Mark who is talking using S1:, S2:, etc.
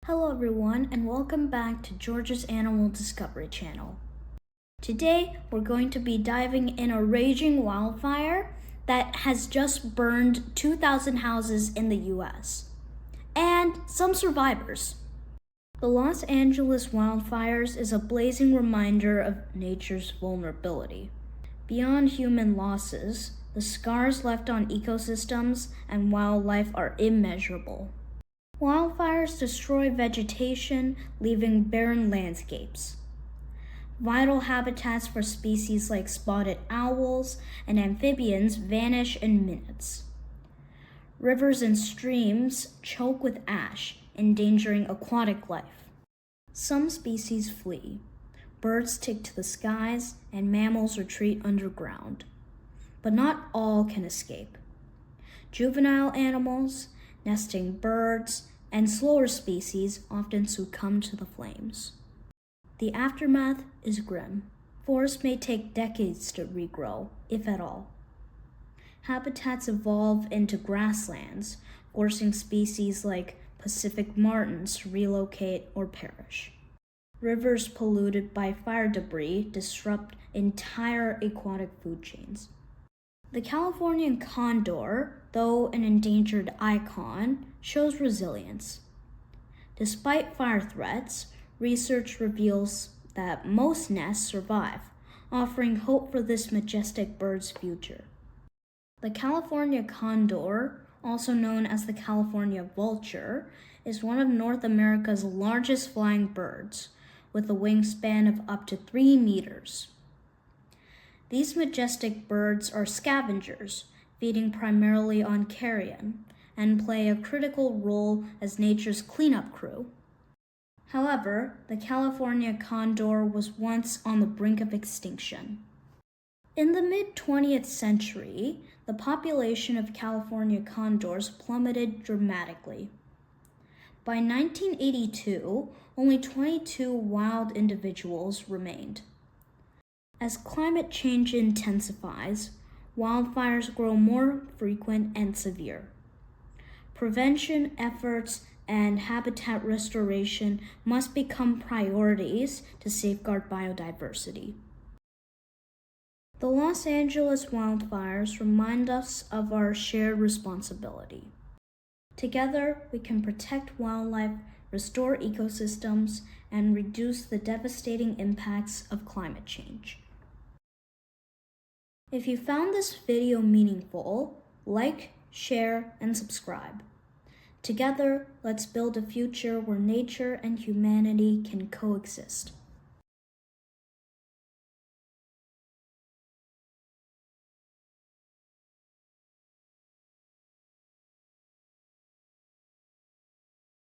S1: Hello everyone, and welcome back to George's Animal Discovery Channel. Today we're going to be diving in a raging wildfire that has just burned 2,000 houses in the US, and some survivors. The Los Angeles wildfires is a blazing reminder of nature's vulnerability. Beyond human losses, the scars left on ecosystems and wildlife are immeasurable. Wildfires destroy vegetation, leaving barren landscapes. Vital habitats for species like spotted owls and amphibians vanish in minutes. Rivers and streams choke with ash, endangering aquatic life. Some species flee. Birds take to the skies, and mammals retreat underground. But not all can escape. Juvenile animals, nesting birds, and slower species often succumb to the flames. The aftermath is grim. Forests may take decades to regrow, if at all. Habitats evolve into grasslands, forcing species like Pacific martens to relocate or perish. Rivers polluted by fire debris disrupt entire aquatic food chains. The Californian condor, though an endangered icon, shows resilience. Despite fire threats, research reveals that most nests survive, offering hope for this majestic bird's future. The California condor, also known as the California vulture, is one of North America's largest flying birds, with a wingspan of up to 3 meters. These majestic birds are scavengers, feeding primarily on carrion, and play a critical role as nature's cleanup crew. However, the California condor was once on the brink of extinction. In the mid-20th century, the population of California condors plummeted dramatically. By 1982, only 22 wild individuals remained. As climate change intensifies, wildfires grow more frequent and severe. Prevention efforts and habitat restoration must become priorities to safeguard biodiversity. The Los Angeles wildfires remind us of our shared responsibility. Together, we can protect wildlife, restore ecosystems, and reduce the devastating impacts of climate change. If you found this video meaningful, like, share, and subscribe. Together, let's build a future where nature and humanity can coexist.